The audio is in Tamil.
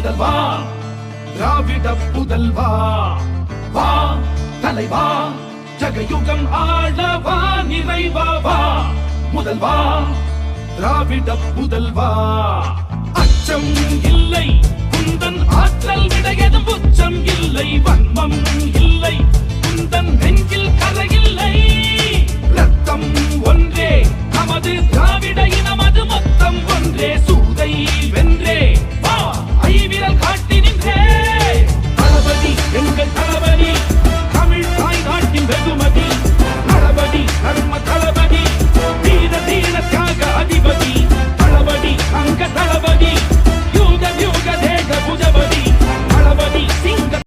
முதல்வா திராவிட புதல்வா வா தலைவா ஜகயுகம் ஆளவா நிறைவா வா முதல்வா திராவிட புதல்வா அச்சம் இல்லை குந்தன் ஆற்றல் விட எதும் உச்சம் இல்லை வன்மம் இல்லை குந்தன் நெஞ்சில்